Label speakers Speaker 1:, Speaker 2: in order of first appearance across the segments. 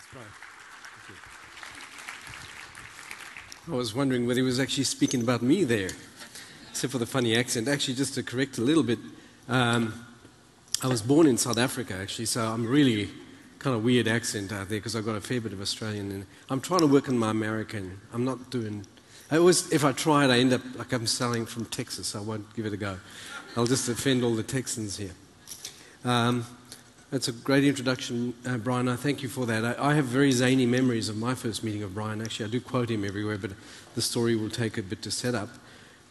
Speaker 1: Thanks, Brian. Thank you. I was wondering whether he was actually speaking about me there, except for the funny accent. Actually, just to correct a little bit, I was born in South Africa, actually, so I'm really kind of weird accent out there because I've got a fair bit of Australian. And I'm trying to work on my American. I'm not doing... if I try it, I end up like I'm selling from Texas, so I won't give it a go. I'll just offend all the Texans here. That's a great introduction, Brian. I thank you for that. I have very zany memories of my first meeting of Brian. Actually, I do quote him everywhere, but the story will take a bit to set up.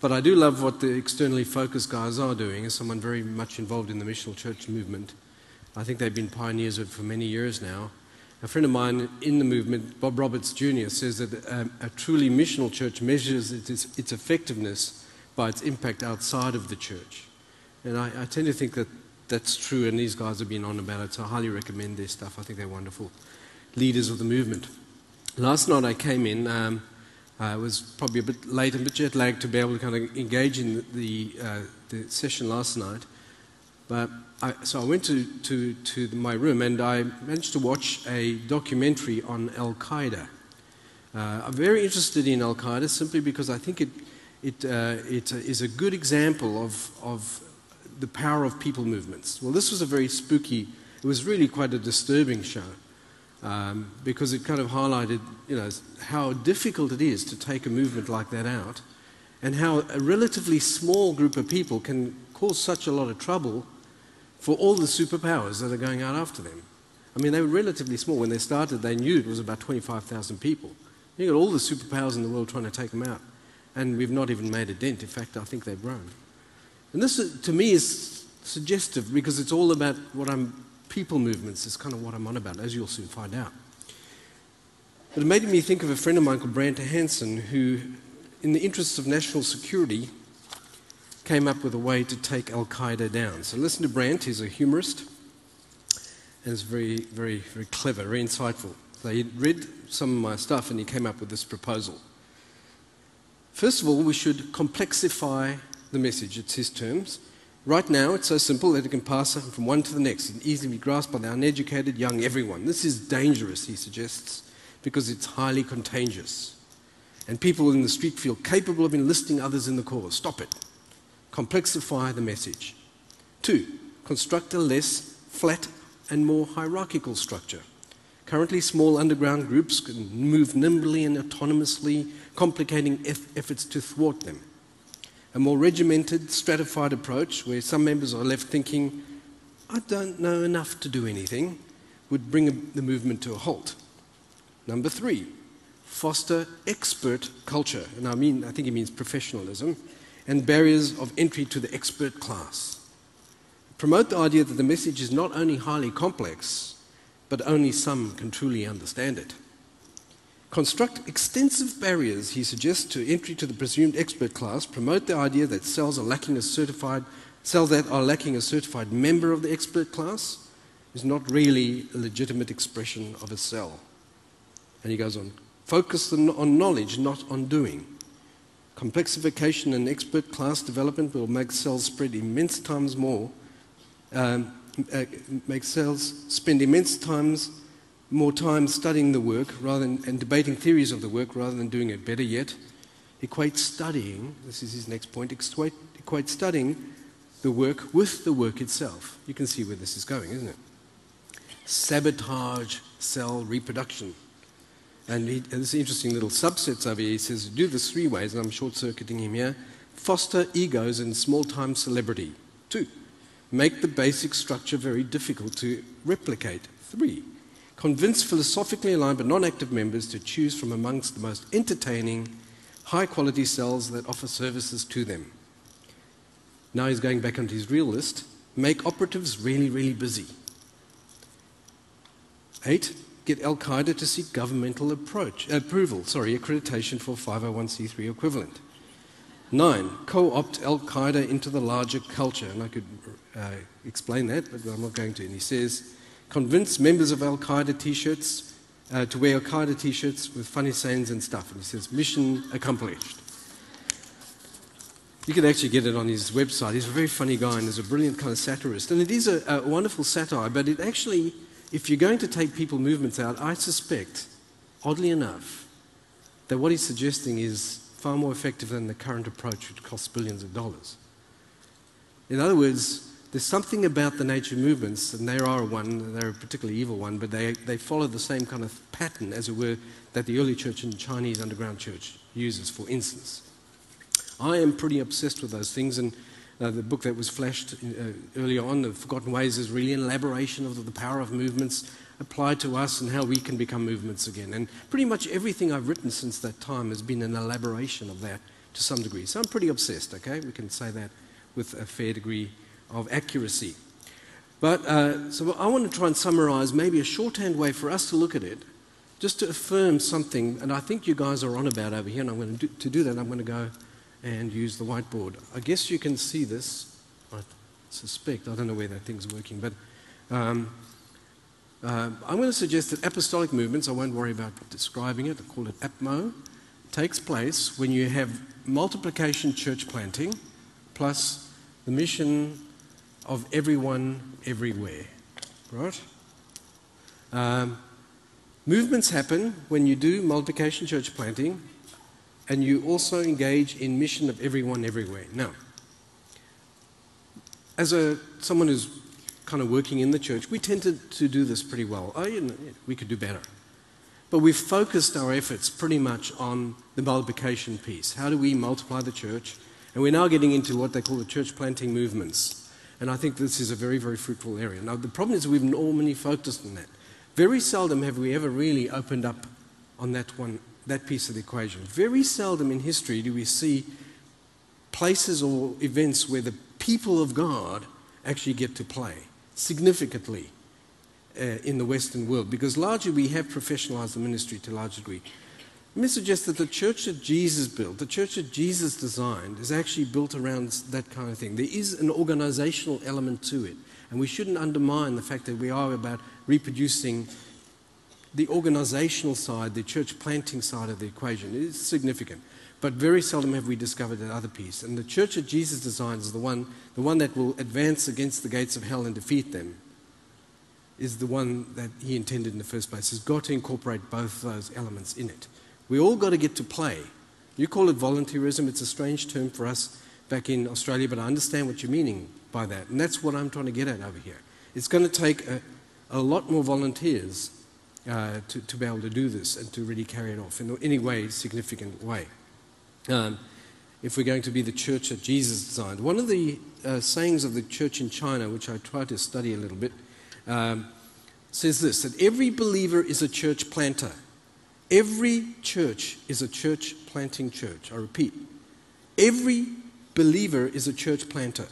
Speaker 1: But I do love what the externally focused guys are doing as someone very much involved in the missional church movement. I think they've been pioneers of it for many years now. A friend of mine in the movement, Bob Roberts Jr., says that a truly missional church measures its effectiveness by its impact outside of the church. And I tend to think that that's true, and these guys have been on about it, so I highly recommend their stuff. I think they're wonderful leaders of the movement. Last night I came in, I was probably a bit late, a bit jet lagged to be able to kind of engage in the session last night. But so I went to my room and I managed to watch a documentary on Al-Qaeda. I'm very interested in Al-Qaeda simply because I think it is a good example of the power of people movements. Well, this was a very spooky, it was really quite a disturbing show because it kind of highlighted, how difficult it is to take a movement like that out and how a relatively small group of people can cause such a lot of trouble for all the superpowers that are going out after them. I mean, they were relatively small. When they started, they knew it was about 25,000 people. You got all the superpowers in the world trying to take them out, and we've not even made a dent. In fact, I think they've grown. And this, to me, is suggestive because it's all about people movements is kind of what I'm on about, as you'll soon find out. But it made me think of a friend of mine called Brant Hansen, who, in the interests of national security, came up with a way to take Al-Qaeda down. So listen to Brant, he's a humorist, and is very, very, very clever, very insightful. So he read some of my stuff and he came up with this proposal. First of all, we should complexify the message, it's his terms. Right now, it's so simple that it can pass from one to the next and easily be grasped by the uneducated, young, everyone. This is dangerous, he suggests, because it's highly contagious. And people in the street feel capable of enlisting others in the cause. Stop it. Complexify the message. 2, construct a less flat and more hierarchical structure. Currently, small underground groups can move nimbly and autonomously, complicating efforts to thwart them. A more regimented, stratified approach, where some members are left thinking, I don't know enough to do anything, would bring the movement to a halt. Number 3, foster expert culture. And I think he means professionalism, and barriers of entry to the expert class. Promote the idea that the message is not only highly complex, but only some can truly understand it. Construct extensive barriers, he suggests, to entry to the presumed expert class. Promote the idea that cells that are lacking a certified member of the expert class is not really a legitimate expression of a cell. And he goes on, focus on knowledge, not on doing. Complexification and expert class development will make cells spread immense times more, make cells spend immense times more time studying the work and debating theories of the work rather than doing it. Better yet, equate studying, this is his next point, equate studying the work with the work itself. You can see where this is going, isn't it? Sabotage cell reproduction. And there's interesting little subsets over here. He says, do this 3 ways, and I'm short-circuiting him here. Foster egos and small-time celebrity. 2, make the basic structure very difficult to replicate. 3, convince philosophically aligned but non-active members to choose from amongst the most entertaining, high-quality cells that offer services to them. Now he's going back onto his real list. Make operatives really, really busy. 8, get Al-Qaeda to seek governmental accreditation for 501c3 equivalent. 9, co-opt Al-Qaeda into the larger culture. And I could explain that, but I'm not going to. And he says, convince members of Al-Qaeda t-shirts to wear Al-Qaeda t-shirts with funny sayings and stuff. And he says, mission accomplished. You can actually get it on his website. He's a very funny guy and is a brilliant kind of satirist. And it is a wonderful satire, but it actually if you're going to take people movements out, I suspect, oddly enough, that what he's suggesting is far more effective than the current approach, which costs billions of dollars. In other words, there's something about the nature movements, and they're a particularly evil one, but they follow the same kind of pattern, as it were, that the early church and Chinese underground church uses, for instance. I am pretty obsessed with those things, and the book that was flashed earlier on, The Forgotten Ways, is really an elaboration of the power of movements applied to us and how we can become movements again. And pretty much everything I've written since that time has been an elaboration of that to some degree. So I'm pretty obsessed, okay? We can say that with a fair degree of accuracy. But so I want to try and summarize maybe a shorthand way for us to look at it, just to affirm something, and I think you guys are on about over here, and I'm going to do that, I'm going to go and use the whiteboard. I guess you can see this, I suspect. I don't know where that thing's working, but I'm going to suggest that apostolic movements, I won't worry about describing it, I call it APMO, takes place when you have multiplication church planting plus the mission of everyone everywhere, right? Movements happen when you do multiplication church planting and you also engage in mission of everyone everywhere. Now, as someone who's kind of working in the church, we tend to do this pretty well. We could do better. But we've focused our efforts pretty much on the multiplication piece. How do we multiply the church? And we're now getting into what they call the church planting movements. And I think this is a very, very fruitful area. Now, the problem is we've normally focused on that. Very seldom have we ever really opened up on that piece of the equation. Very seldom in history do we see places or events where the people of God actually get to play significantly in the Western world, because largely we have professionalized the ministry to a large degree. Let me suggest that the church that Jesus built, the church that Jesus designed, is actually built around that kind of thing. There is an organizational element to it, and we shouldn't undermine the fact that we are about reproducing the organizational side, the church planting side of the equation. It is significant, but very seldom have we discovered that other piece. And the church that Jesus designed is the one that will advance against the gates of hell and defeat them, is the one that he intended in the first place. Has got to incorporate both those elements in it. We all got to get to play. You call it volunteerism. It's a strange term for us back in Australia, but I understand what you're meaning by that. And that's what I'm trying to get at over here. It's going to take a lot more volunteers to be able to do this and to really carry it off in any way, significant way. If we're going to be the church that Jesus designed. One of the sayings of the church in China, which I try to study a little bit, says this, that every believer is a church planter. Every church is a church planting church. I repeat, every believer is a church planter.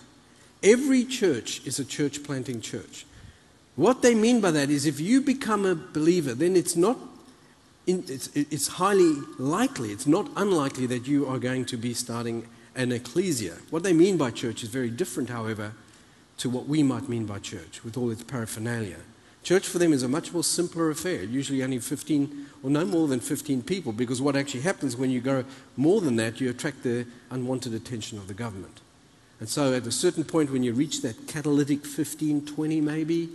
Speaker 1: Every church is a church planting church. What they mean by that is if you become a believer, then it's highly likely, it's not unlikely that you are going to be starting an ecclesia. What they mean by church is very different, however, to what we might mean by church, with all its paraphernalia. Church for them is a much more simpler affair, usually only 15 or no more than 15 people, because what actually happens when you go more than that, you attract the unwanted attention of the government. And so at a certain point when you reach that catalytic 15, 20 maybe,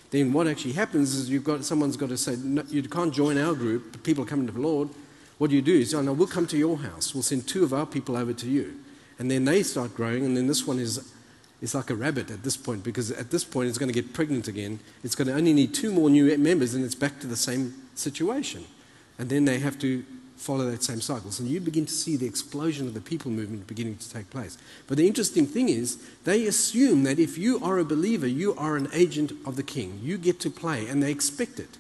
Speaker 1: then what actually happens is someone's got to say, no, you can't join our group, but people are coming to the Lord. What do you do? You say, oh, no, we'll come to your house. We'll send 2 of our people over to you. And then they start growing, and then this one is like a rabbit at this point, because at this point it's going to get pregnant again. It's going to only need 2 more new members, and it's back to the same situation. And then they have to follow that same cycle. So you begin to see the explosion of the people movement beginning to take place. But the interesting thing is, they assume that if you are a believer, you are an agent of the king. You get to play, and they expect it.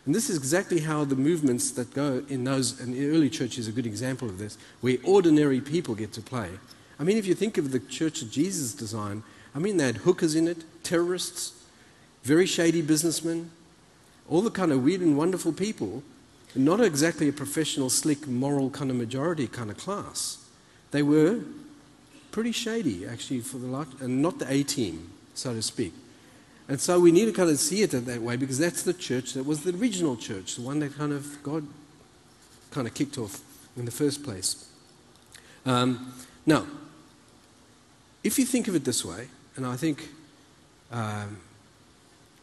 Speaker 1: And this is exactly how the movements that go in those, and the early church is a good example of this, where ordinary people get to play. I mean, if you think of the church that Jesus designed, I mean, they had hookers in it, terrorists, very shady businessmen, all the kind of weird and wonderful people, not exactly a professional, slick, moral kind of majority kind of class. They were pretty shady, actually, and not the A-team, so to speak. And so we need to kind of see it that way, because that's the church that was the original church, the one that kind of God kind of kicked off in the first place. Now, if you think of it this way, and I think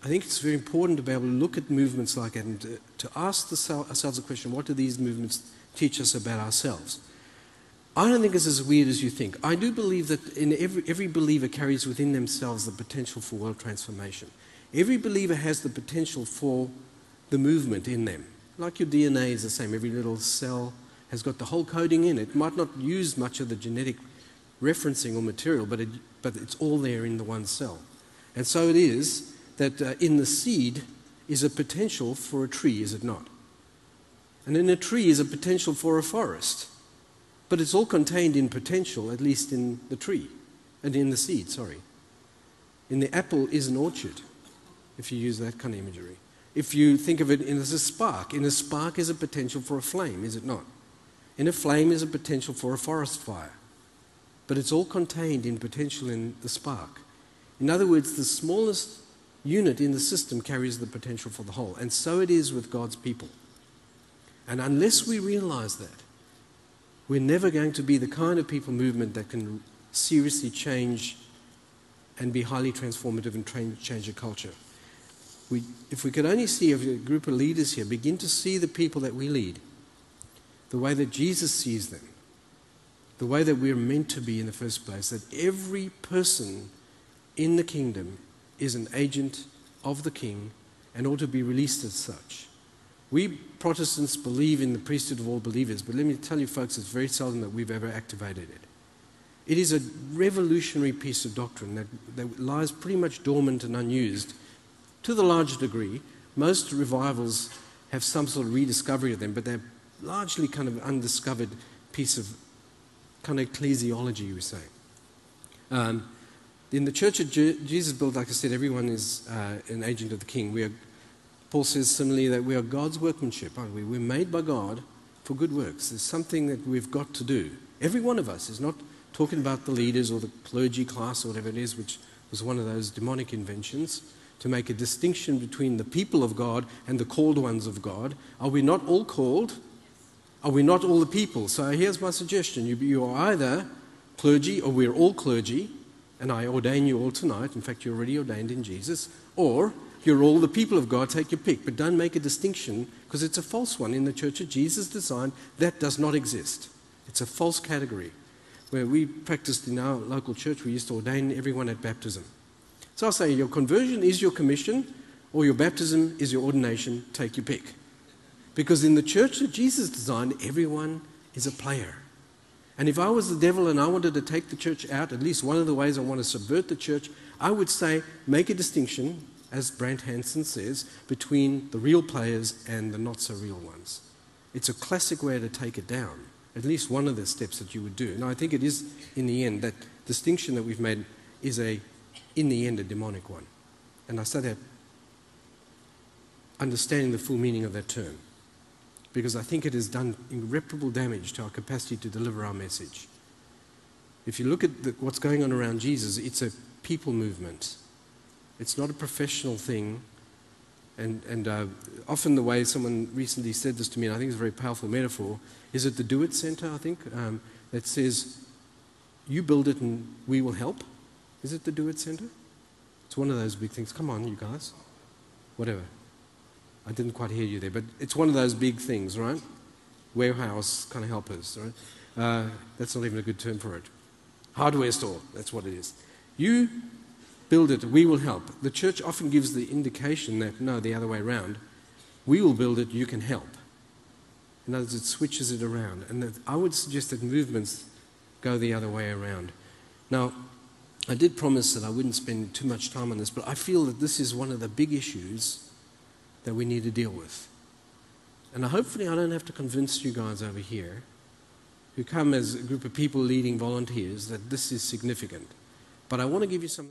Speaker 1: I think it's very important to be able to look at movements like that and to ask ourselves the question, what do these movements teach us about ourselves? I don't think it's as weird as you think. I do believe that in every believer carries within themselves the potential for world transformation. Every believer has the potential for the movement in them. Like your DNA is the same. Every little cell has got the whole coding in it. It might not use much of the genetic referencing or material, but it's all there in the one cell. And so it is that in the seed is a potential for a tree, is it not? And in a tree is a potential for a forest. But it's all contained in potential, at least in the tree, and in the seed, sorry. In the apple is an orchard, if you use that kind of imagery. If you think of it as a spark is a potential for a flame, is it not? In a flame is a potential for a forest fire. But it's all contained in potential in the spark. In other words, the smallest unit in the system carries the potential for the whole. And so it is with God's people. And unless we realize that, we're never going to be the kind of people movement that can seriously change and be highly transformative and change a culture. If we could only see, if a group of leaders here begin to see the people that we lead, the way that Jesus sees them, the way that we're meant to be in the first place, that every person in the kingdom is an agent of the King and ought to be released as such. We Protestants believe in the priesthood of all believers, but let me tell you folks, it's very seldom that we've ever activated it. It is a revolutionary piece of doctrine that lies pretty much dormant and unused to the large degree. Most revivals have some sort of rediscovery of them, but they're largely kind of undiscovered piece of kind of ecclesiology, we say. In the church of Jesus built, like I said, everyone is an agent of the King. Paul says similarly that we are God's workmanship, aren't we? We're made by God for good works. There's something that we've got to do. Every one of us is not talking about the leaders or the clergy class or whatever it is, which was one of those demonic inventions, to make a distinction between the people of God and the called ones of God. Are we not all called? Are we not all the people? So here's my suggestion. You are either clergy, or we're all clergy, and I ordain you all tonight. In fact, you're already ordained in Jesus. Or you're all the people of God, take your pick. But don't make a distinction, because it's a false one in the church of Jesus design. That does not exist. It's a false category. Where we practiced in our local church, we used to ordain everyone at baptism. So I'll say your conversion is your commission, or your baptism is your ordination, take your pick. Because in the church that Jesus designed, everyone is a player. And if I was the devil and I wanted to take the church out, at least one of the ways I want to subvert the church, I would say, make a distinction, as Brant Hansen says, between the real players and the not-so-real ones. It's a classic way to take it down, at least one of the steps that you would do. And I think it is, in the end, that distinction that we've made is, in the end, a demonic one. And I say that understanding the full meaning of that term, because I think it has done irreparable damage to our capacity to deliver our message. If you look at what's going on around Jesus, it's a people movement. It's not a professional thing. And often the way someone recently said this to me, and I think it's a very powerful metaphor, is at the Do It Center, I think, that says, you build it and we will help. Is it the Do It Center? It's one of those big things. Come on, you guys. Whatever. I didn't quite hear you there, but it's one of those big things, right? Warehouse kind of helpers, right? That's not even a good term for it. Hardware store, that's what it is. You build it, we will help. The church often gives the indication that, no, the other way around. We will build it, you can help. In other words, it switches it around. And I would suggest that movements go the other way around. Now, I did promise that I wouldn't spend too much time on this, but I feel that this is one of the big issues that we need to deal with. And hopefully I don't have to convince you guys over here, who come as a group of people leading volunteers, that this is significant. But I want to give you some